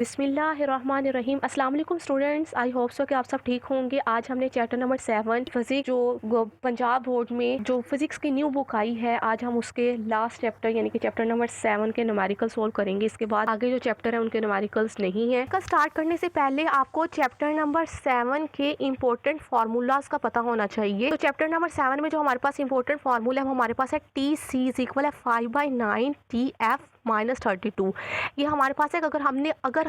बिस्मिल्लाहिर्रहमानिर्रहीम। अस्सलाम वालेकुम स्टूडेंट्स, आई होप सो कि आप सब ठीक होंगे। आज हमने चैप्टर नंबर 7 फिजिक्स जो पंजाब बोर्ड में जो फिजिक्स की न्यू बुक आई है, आज हम उसके लास्ट चैप्टर यानी कि चैप्टर नंबर 7 के न्यूमेरिकल सोल्व करेंगे। इसके बाद आगे जो चैप्टर है उनके न्यूमेरिकल्स नहीं है। का स्टार्ट करने से पहले आपको चैप्टर नंबर 7 के इंपॉर्टेंट फार्मूलाज का पता होना चाहिए। तो चैप्टर नंबर 7 में जो हमारे पास इंपॉर्टेंट फार्मूला है वो हमारे पास है टी सी इक्वल है 5/9 TF -32। ये हमारे पास है। अगर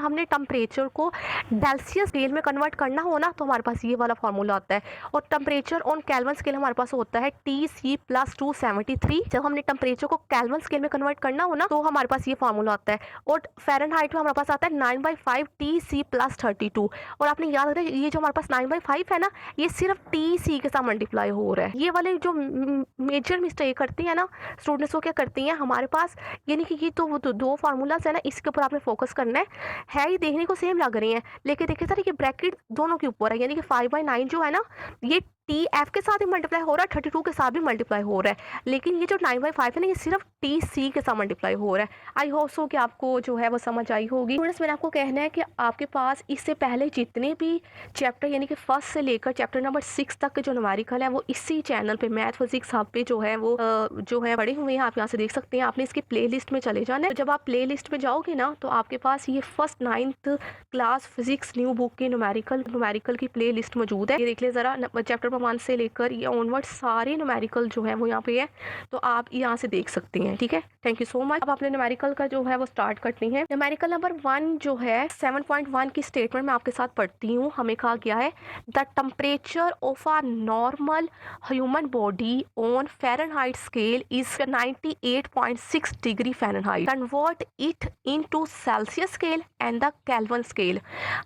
हमने टेम्परेचर को सेल्सियस स्केल में कन्वर्ट करना हो ना, तो हमारे पास ये वाला फार्मूला आता है। और टेम्परेचर ऑन केल्विन स्केल हमारे पास होता है TC+273। जब हमने टेम्परेचर को केल्विन स्केल में कन्वर्ट करना हो ना, तो हमारे पास ये फार्मूला आता है। और फ़ारेनहाइट में हमारे पास आता है 9/5 TC+32। और आपने याद रखना, ये जो हमारे पास 9/5 है ना, ये सिर्फ TC के साथ मल्टीप्लाई हो रहा है। ये वाले जो मेजर मिस्टेक करती है ना स्टूडेंट्स, वो क्या करती हैं, हमारे पास यानी कि ये तो वो तो दो फार्मूलाज है ना, इसके ऊपर आपने फोकस करना है ही देखने को सेम लग रही हैं, लेकिन देखिए सर ये ब्रैकेट दोनों के ऊपर है, यानी कि 5/9 जो है ना, ये टी एफ के साथ भी मल्टीप्लाई हो रहा है, 32 के साथ भी मल्टीप्लाई हो रहा है, लेकिन ये जो 9/5 है ना, ये सिर्फ टी सी के साथ मल्टीप्लाई हो रहा है। आई होप सो कि आपको जो है वो समझ आई होगी। स्टूडेंट्स, मैंने आपको कहना है कि आपके पास इससे पहले जितने भी चैप्टर यानी कि फर्स्ट से लेकर चैप्टर नंबर 6 तक के जो न्यूमेरिकल है वो इसी चैनल पे मैथ फिजिक्स हब पे जो है वो जो है पड़े हुए हैं, आप यहाँ से देख सकते हैं। आपने इसकी प्ले लिस्ट में चले जाना है। तो जब आप प्ले लिस्ट में जाओगे ना, तो आपके पास ये first 9th class physics new book की न्यूमेरिकल की प्ले लिस्ट मौजूद है। ये देख ले जरा, चैप्टर नंबर 1 से लेकर ये ऑनवर्ड सारे न्यूमेरिकल जो है वो यहाँ पे है, तो आप यहाँ से देख सकते हैं। ठीक है, थैंक यू सो मच। अब अपने न्यूमेरिकल का जो है वो स्टार्ट करते हैं। न्यूमेरिकल नंबर 1 जो है 7.1 की स्टेटमेंट मैं आपके साथ पढ़ती हूँ। हमें कहा गया है the temperature of a normal human body on Fahrenheit scale is 98.6 degree Fahrenheit. Convert it into Celsius scale and the Kelvin scale.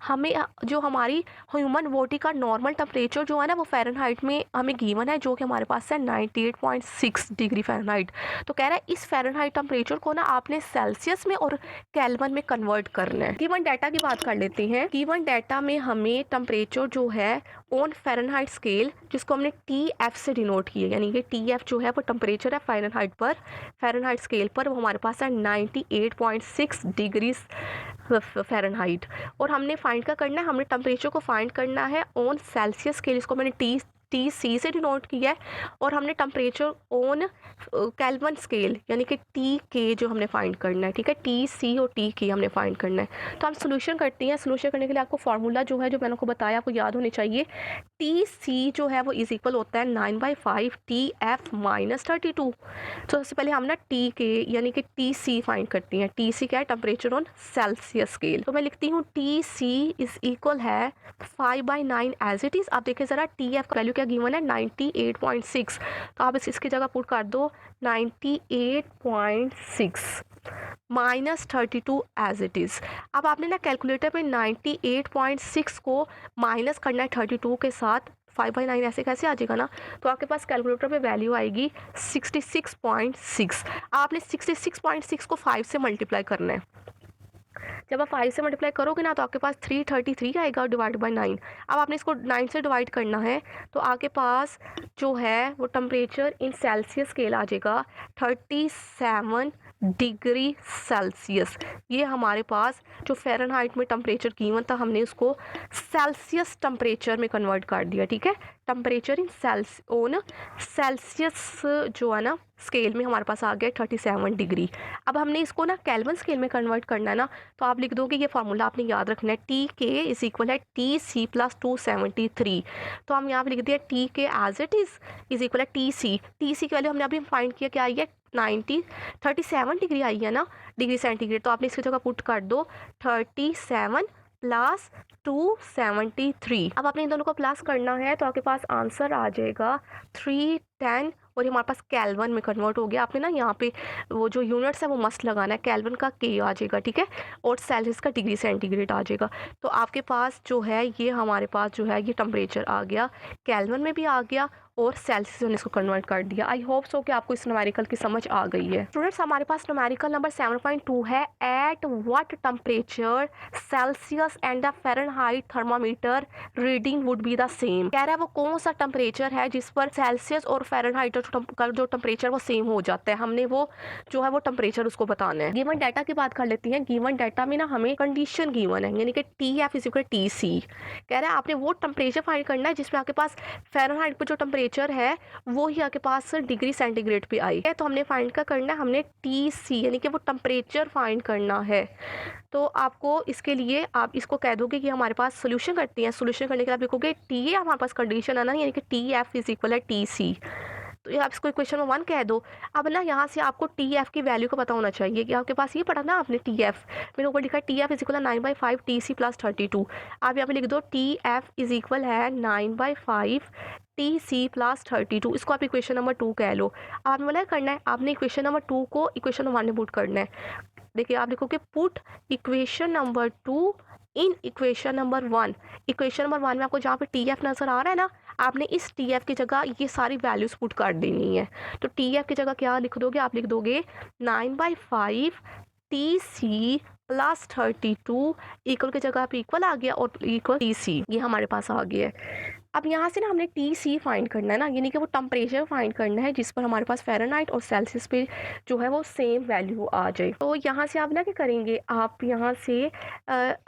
हमें जो हमारी ह्यूमन बॉडी का नॉर्मल टेम्परेचर जो है ना, वो फ़ारेनहाइट में हमें गिवन है, जो कि हमारे पास है 98.6 डिग्री फ़ारेनहाइट। तो कह रहा है इस फ़ारेनहाइट टेम्परेचर को ना आपने सेल्सियस में और केल्विन में कन्वर्ट करना है। गिवन डाटा की बात कर लेते हैं। गिवन डाटा में हमें टेम्परेचर जो है ऑन फ़ारेनहाइट स्केल, जिसको हमने TF से डिनोट किया, यानी कि TF जो है वो टेम्परेचर है फ़ारेनहाइट स्केल पर, वो हमारे पास है 98.6 डिग्री फ़ारेनहाइट। और हमने फाइंड का करना है, हमने टेम्परेचर को फाइंड करना है ऑन सेल्सियस स्केल, इसको मैंने टी सी से डिनोट किया है। और हमने टेम्परेचर ऑन केल्विन स्केल यानी कि टी के जो हमने फाइंड करना है। ठीक है, टी सी और टी के हमने फाइंड करना है। तो हम सोल्यूशन करते हैं। सोल्यूशन करने के लिए आपको फार्मूला जो है, जो मैंने आपको बताया, आपको याद होने चाहिए। टी सी जो है वो इज इक्वल होता है 9/5 TF -32। तो सबसे पहले हम ना टी के यानी कि टी सी फाइंड करती हैं। टी सी क्या है, टेम्परेचर ऑन सेल्सियस स्केल। तो मैं लिखती हूँ टी सी इज इक्वल है 5/9 एज इट इज़। आप देखिए ज़रा, टी एफ का वैल्यू क्या गिवन है 98.6, तो आप इसकी जगह पुट कर दो 98.6 -32 एज इट इज़। अब आपने ना कैलकुलेटर में 98.6 को माइनस करना है 32 के साथ। 5/9 ऐसे कैसे आ जाएगा ना, तो आपके पास कैलकुलेटर पे वैल्यू आएगी 66.6। आपने 66.6 को 5 से मल्टीप्लाई करना है। जब आप 5 से मल्टीप्लाई करोगे ना, तो आपके पास 333 आएगा डिवाइड बाई 9। अब आपने इसको 9 से डिवाइड करना है, तो आपके पास जो है वो टेम्परेचर इन सेल्सियस स्केल आ जाएगा 37 डिग्री सेल्सियस। ये हमारे पास जो फ़ारेनहाइट में टेम्परेचर गिवन था, हमने उसको सेल्सियस टेम्परेचर में कन्वर्ट कर दिया। ठीक है, टेम्परेचर इन सेल्सियस जो है ना स्केल में हमारे पास आ गया 37 डिग्री। अब हमने इसको ना केल्विन स्केल में कन्वर्ट करना है ना, तो आप लिख दोगे, ये फार्मूला आपने याद रखना है, टी के इज इक्वल है TC+273। तो हम यहाँ पे लिख दिया टी के एज इट इज इक्वल है टी सी की वैल्यू हमने अभी फाइंड किया, क्या आई है 37 डिग्री आई है ना, डिग्री सेंटीग्रेड। तो आपने इसकी जगह पुट कर दो 37 + 273। अब आपने इन दोनों को प्लस करना है, तो आपके पास आंसर आ जाएगा 310। और ये हमारे पास केल्विन में कन्वर्ट हो गया। आपने ना यहाँ पे वो जो यूनिट्स है वो मस्त लगाना है। केल्विन का के आ जाएगा, ठीक है, और सेल्सियस का डिग्री सेंटीग्रेड आ जाएगा। तो आपके पास जो है ये हमारे पास जो है ये टेम्परेचर आ गया, केल्विन में भी आ गया और सेल्सियस हमने इसको कन्वर्ट कर दिया। आई होप सो कि आपको इस न्यूमेरिकल की समझ आ गई है। स्टूडेंट्स हमारे पास न्यूमेरिकल नंबर 7.2 है। At what temperature Celsius and the Fahrenheit thermometer reading would be the same. कह रहा है वो कौन सा टेम्परेचर है जिस पर सेल्सियस और फ़ारेनहाइट का जो टेम्परेचर वो सेम हो जाता है। हमने वो जो है वो टेम्परेचर उसको बताना है। गिवन डाटा की बात कर लेती हैं। गिवन डाटा में ना हमें कंडीशन गिवन है, यानी कि TF इज इक्वल TC। कह रहा है आपने वो टेम्परेचर फाइंड करना है जिसमें आपके पास फ़ारेनहाइट पर जो टेम्परेचर है वो ही आपके पास डिग्री सेंटीग्रेड पे आई है। तो हमने फाइंड क्या करना है, हमने TC यानी कि वो टेम्परेचर फाइंड करना है। तो आपको इसके लिए आप इसको कह दोगे कि हमारे पास सोल्यूशन करते हैं। सोल्यूशन करने के लिए आप लिखोगे टी ए, हमारे पास कंडीशन है ना, यानी कि TF इज इक्वल है TC। तो आप इसको इक्वेशन में 1 कह दो। अब ना यहाँ से आपको TF की वैल्यू का पता होना चाहिए कि आपके पास ये पढ़ा ना आपने TF, मैंने ऊपर लिखा है TF इज इक्वल है 9/5 TC प्लस 32। आप यहाँ पे लिख दो TF इज इक्वल है 9/5 TC प्लस 32। इसको आप इक्वेशन नंबर 2 कह लो। आपने बोला करना है, आपने इक्वेशन नंबर 2 को इक्वेशन नंबर 1 में पुट करना है। देखिए आप लिखोगे put equation number 2 in equation number 1। Equation number 1 में आपको जहाँ पे TF नज़र आ रहा है ना, आपने इस TF की जगह ये सारी वैल्यूज पुट कर देनी है। तो TF की जगह क्या लिख दोगे, आप लिख दोगे 9/5 TC प्लस 32 इक्वल की जगह पे इक्वल आ गया और इक्वल TC, ये हमारे पास आ गया है। अब यहाँ से ना हमने TC फाइंड करना है ना, यानी कि वो टेम्परेचर फाइंड करना है जिस पर हमारे पास फ़ारेनहाइट और सेल्सियस पे जो है वो सेम वैल्यू आ जाए। तो यहाँ से आप ना क्या करेंगे, आप यहाँ से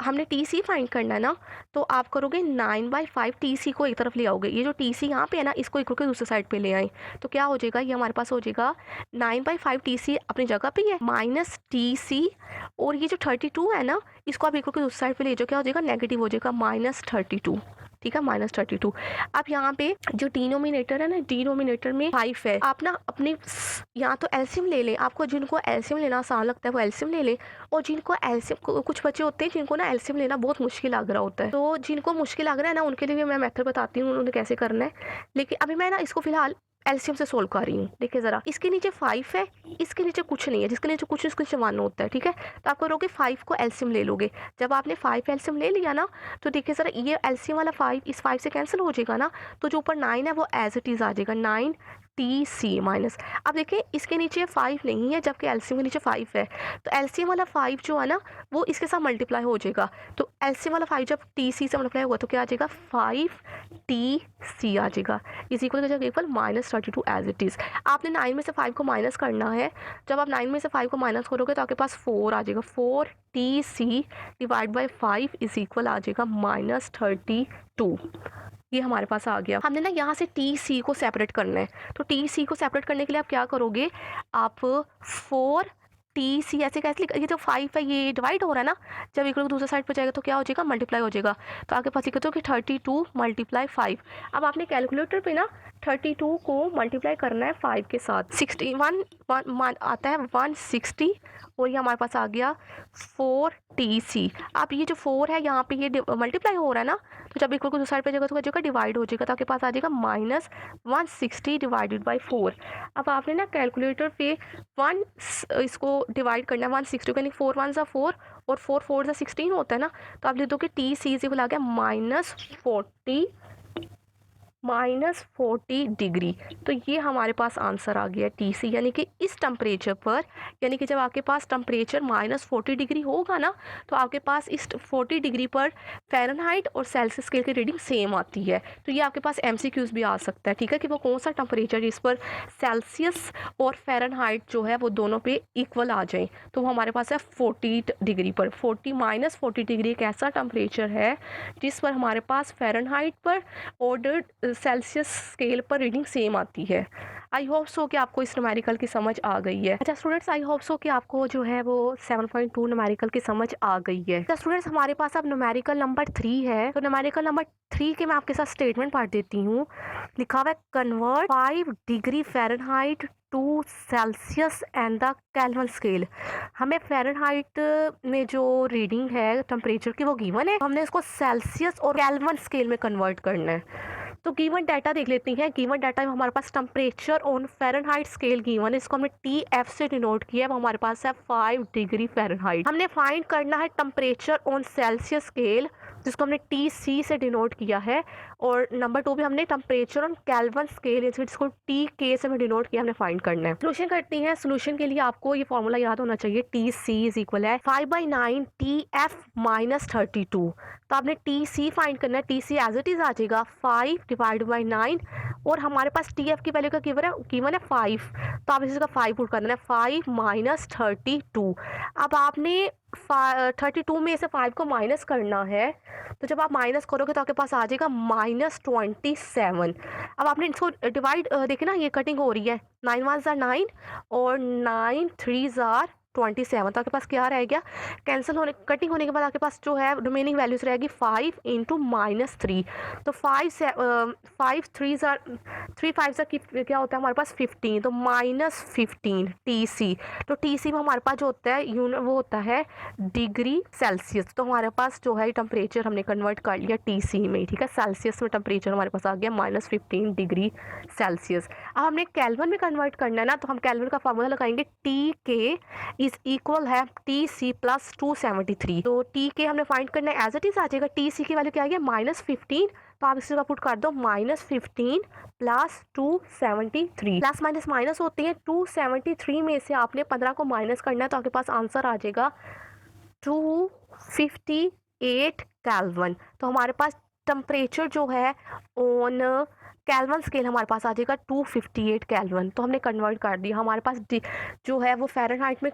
हमने TC फाइंड करना है ना, तो आप करोगे 9/5 TC को एक तरफ ले आओगे। ये जो TC यहाँ पे है ना, इसको इक्वल के दूसरे साइड पे ले आए। तो क्या हो जाएगा, ये हमारे पास हो जाएगा 9/5 TC अपनी जगह पे है माइनस TC, और ये जो 32 है ना, इसको आप इक्वल के दूसरी साइड पे ले जाओ। क्या हो जाएगा, नेगेटिव हो जाएगा -32। ठीक है, -32। अब यहाँ पे जो डिनोमिनेटर है ना, डिनोमिनेटर में 5 है। आप ना अपने यहाँ तो एलसीएम ले लें, आपको जिनको एलसीएम लेना आसान लगता है वो एलसीएम ले लें, और जिनको एलसीएम, कुछ बच्चे होते हैं जिनको ना एलसीएम लेना बहुत मुश्किल लग रहा होता है, तो जिनको मुश्किल लग रहा है ना उनके लिए मैं मेथड बताती हूँ उन्हें कैसे करना है। लेकिन अभी मैं ना इसको फिलहाल एलसीएम से सोल्व कर रही हूँ। देखिए ज़रा, इसके नीचे 5 है, इसके नीचे कुछ नहीं है, जिसके नीचे कुछ इसके नीचे 1 होता है। ठीक है, तो आप करोगे 5 को एलसीएम ले लोगे। जब आपने 5 एलसीएम ले लिया ना, तो देखिए ज़रा, ये एलसीएम वाला 5 इस 5 से कैंसिल हो जाएगा ना, तो जो ऊपर 9 है वो एज इट इज़ आ जाएगा 9 TC माइनस। अब देखिए इसके नीचे 5 नहीं है जबकि एलसीएम के नीचे 5 है, तो एलसीएम वाला 5 जो है ना वो इसके साथ मल्टीप्लाई हो जाएगा। तो एलसीएम वाला 5 जब TC से मल्टीप्लाई होगा तो क्या आ जाएगा, 5 TC आ जाएगा। इज इक्वल का जगह इक्वल -32 एज इट इज़। आपने 9 में से 5 को माइनस करना है। जब आप 9 में से 5 को माइनस करोगे तो आपके पास 4 आ जाएगा। 4 TC divide by 5 is equal आ जाएगा -32। ये हमारे पास आ गया। हमने ना यहाँ से TC को सेपरेट करना है, तो TC को सेपरेट करने के लिए आप क्या करोगे, आप 4 TC ऐसे कैसे लिख, ये जो 5 है ये डिवाइड हो रहा है ना, जब इक्वल दूसरे साइड पर जाएगा तो क्या हो जाएगा, मल्टीप्लाई हो जाएगा। तो आपके पास लिखते हो कि 32 × 5। अब आपने कैलकुलेटर पे ना 32 को मल्टीप्लाई करना है 5 के साथ। 61 आता है 160, और ये हमारे पास आ गया 4 TC। अब ये जो 4 है यहाँ पे ये मल्टीप्लाई हो रहा है ना, तो जब इक्वल को दूसरी साइड पे जाएगा तो जगह डिवाइड हो जाएगा, तो आपके पास आ जाएगा -160 डिवाइडेड बाई 4। अब आपने ना कैलकुलेटर पे 1 इसको डिवाइड करना है 160 को, यानी 4 1 सा 4 और 4 4 सा 16 होता है ना, तो आप लिख दो कि TC इज इक्वल आ गया -40 डिग्री। तो ये हमारे पास आंसर आ गया TC, यानी कि इस टेम्परेचर पर, यानी कि जब आपके पास टेम्परेचर -40 डिग्री होगा ना, तो आपके पास इस 40 डिग्री पर फ़ारेनहाइट और सेल्सियस स्केल की रीडिंग सेम आती है। तो ये आपके पास MCQs भी आ सकता है। ठीक है, कि वो कौन सा टेम्परेचर जिस पर सेल्सियस और फ़ारेनहाइट जो है वो दोनों पे इक्वल आ जाए, तो वो हमारे पास है 40 डिग्री पर। 40 डिग्री एक ऐसा टेम्परेचर है जिस पर हमारे पास फ़ारेनहाइट पर और सेल्सियस स्केल पर रीडिंग सेम आती है। आई होप सो कि आपको इस न्यूमेरिकल की समझ आ गई है। अच्छा स्टूडेंट्स, आई होप सो कि आपको जो है वो 7.2 न्यूमेरिकल की समझ आ गई है। अच्छा स्टूडेंट्स, हमारे पास अब न्यूमेरिकल नंबर 3 है। तो न्यूमेरिकल नंबर 3 के मैं आपके साथ स्टेटमेंट पढ़ देती हूँ। लिखा हुआ है, convert 5 degree Fahrenheit to Celsius and the Kelvin scale. हमें फ़ारेनहाइट में जो रीडिंग है टेम्परेचर की वो गिवन है, हमने इसको सेल्सियस और केल्विन स्केल में कन्वर्ट करना है। तो गिवन डाटा देख लेते हैं। गिवन डाटा में हमारे पास temperature on Fahrenheit scale given है, इसको हमने TF से डिनोट किया है, वो हमारे पास है 5 डिग्री फ़ारेनहाइट। हमने फाइंड करना है टेम्परेचर ऑन सेल्सियस स्केल जिसको हमने TC से डिनोट किया है, और नंबर 2 भी हमने टेम्परेचर ऑन केल्विन स्केल जिसको TK से हमें डिनोट किया, हमने फाइंड करना है। सोल्यूशन करते हैं। सोल्यूशन के लिए आपको ये फॉर्मूला याद होना चाहिए, TC इज इक्वल है 5/9 TF माइनस 32। तो आपने TC फाइंड करना है। TC एज इट इज आ जाएगा 5 डिवाइड बाई 9, और हमारे पास TF की वैल्यू का गिवन है 5, तो आप इसी का 5 पुट कर देना है, 5 माइनस 32। अब आपने 32 में से 5 को माइनस करना है, तो जब आप माइनस करोगे तो आपके पास आ जाएगा -27। अब आपने इसको डिवाइड देखे ना, ये कटिंग हो रही है, 9 1 9 और 9 3 27, तो आपके पास क्या रह गया, कैंसिल होने कटिंग होने के बाद आपके पास जो है रिमेनिंग वैल्यूज रहेगी 5 इंटू -3। तो 5 3 5 क्या होता है हमारे पास 15, तो -15 TC। तो TC में हमारे पास जो होता है यूनिट वो होता है डिग्री सेल्सियस। तो हमारे पास जो है टेम्परेचर हमने कन्वर्ट कर लिया TC में, ठीक है, सेल्सियस में टेम्परेचर हमारे पास आ गया -15 डिग्री सेल्सियस। अब हमने केल्विन में कन्वर्ट करना है ना, तो हम केल्विन का फार्मूला लगाएंगे, TK इज इक्वल है TC प्लस 273। तो TK हमने फाइंड करना है, एज इट इज आ जाएगा, TC की वैल्यू क्या आ गया -15, तो आप इसी का पुट कर दो, -15 प्लस 273। प्लस माइनस माइनस होते हैं, 273 में से आपने 15 को माइनस करना है, तो आपके पास आंसर आ जाएगा 258 केल्विन। तो हमारे पास टेम्परेचर जो है ऑन केल्विन स्केल हमारे पास आ जाएगा 258 केल्विन। तो हमने कन्वर्ट कर दिया, हमारे पास जो है वो फ़ारेनहाइट में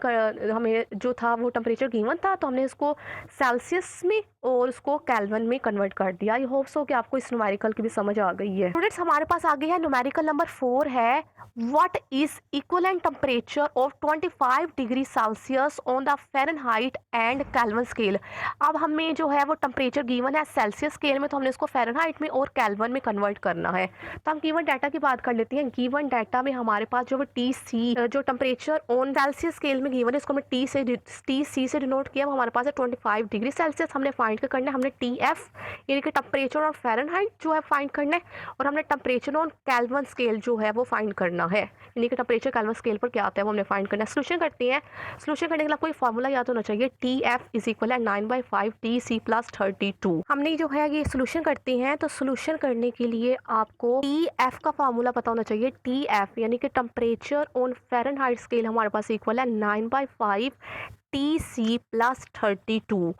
हमें जो था वो टेम्परेचर गिवन था, तो हमने इसको सेल्सियस में और उसको केल्विन में कन्वर्ट कर दिया। आई होप सो कि आपको इस न्यूमेरिकल की भी समझ आ गई है। स्टूडेंट्स, हमारे पास आगे है न्यूमेरिकल नंबर 4 है, what is equivalent temperature of 25 degree Celsius on the Fahrenheit and kelvin scale. अब हमें जो है वो टेम्परेचर गिवन है सेल्सियस स्केल में, तो हमने इसको फ़ारेनहाइट में और केल्विन में कन्वर्ट करना है। तो हम गिवन डाटा की बात कर लेते हैं। गिवन डाटा में हमारे पास जो TC जो टेम्परेचर ऑन सेल्सियस स्केल में गिवन है, इसको हमने TC से डिनोट किया, हमारे पास है 25 डिग्री सेल्सियस। हमने फाइंड करना है, हमने TF यानी कि टेम्परेचर ऑन फ़ारेनहाइट जो है फाइंड करना है, और हमने टेम्परेचर ऑन केल्विन स्केल जो है वो फाइंड करना है, यानी कि टेम्परेचर केल्विन स्केल पर क्या आता है वो हमने फाइंड करना है। सोल्यूशन करते हैं। सोल्यूशन करने के लिए कोई फॉर्मूला याद होना चाहिए, TF इज इक्वल है 9/5 TC प्लस 32। हमने जो है ये सोल्यूशन करते हैं, तो सोल्यूशन करने के लिए आपको TF का फार्मूला पता होना चाहिए। TF यानी कि टेम्परेचर ऑन फ़ारेनहाइट स्केल हमारे पास इक्वल है 9/5 TC प्लस 32।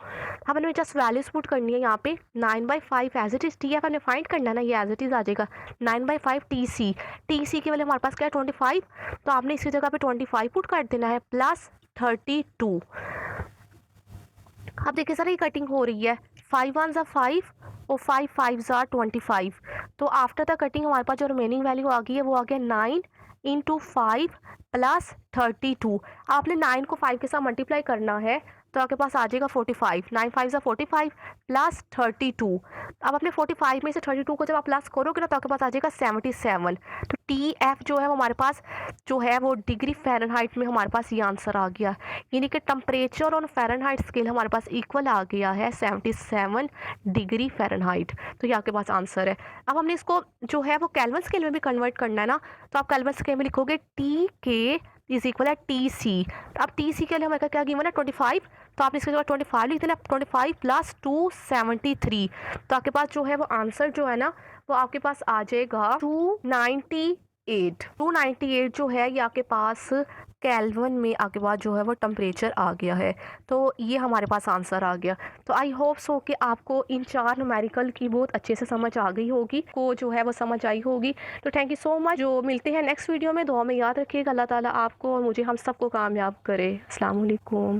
अब हमें जस्ट वैल्यूज पुट करनी है यहाँ पे, 9/5 एज इट इज, TF हमने फाइंड करना है ना, ये एज इट इज आ जाएगा 9/5 TC की वैल्यू हमारे पास क्या है 25, तो आपने इसकी जगह पे 25 पुट कर देना है प्लस 32। अब देखिए सर ये कटिंग हो रही है, 5 1 5 और 5 5 25। तो आफ्टर द कटिंग हमारे पास जो रिमेनिंग वैल्यू आ गई है वो आ गया 9 इंटू 5 प्लस 32। आपने 9 को 5 के साथ मल्टीप्लाई करना है, तो आपके पास आ जाएगा 45। 9 5 45 प्लस 32। अब अपने 45 में से 32 को जब आप प्लस करोगे ना, तो आपके पास आ जाएगा 77। तो TF जो है वो हमारे पास जो है वो डिग्री फ़ारेनहाइट में हमारे पास ये आंसर आ गया, यानी कि टेम्परेचर ऑन फ़ारेनहाइट स्केल हमारे पास इक्वल आ गया है 77 डिग्री फ़ारेनहाइट। तो ये आपके पास आंसर है। अब हमने इसको जो है वो केल्विन स्केल में भी कन्वर्ट करना है ना, तो आप केल्विन स्केल में लिखोगे TK इज इक्वल है TC। अब TC के लिए हमारे क्या गिवन है 25, तो आपने इसके जगह 25 लिख देना, 25 प्लस 273। तो आपके पास जो है वो आंसर जो है ना वो आपके पास आ जाएगा 298। 298 जो है ये आपके पास केल्विन में आपके पास जो है वो टेम्परेचर आ गया है। तो ये हमारे पास आंसर आ गया। तो आई होप सो कि आपको इन 4 न्यूमेरिकल की बहुत अच्छे से समझ आ गई होगी, को जो है वो समझ आई होगी। तो थैंक यू सो मच। जो मिलते हैं नेक्स्ट वीडियो में, दुआ में याद रखिएगा, अल्लाह ताला आपको और मुझे हम सबको कामयाब करे। अस्सलाम वालेकुम।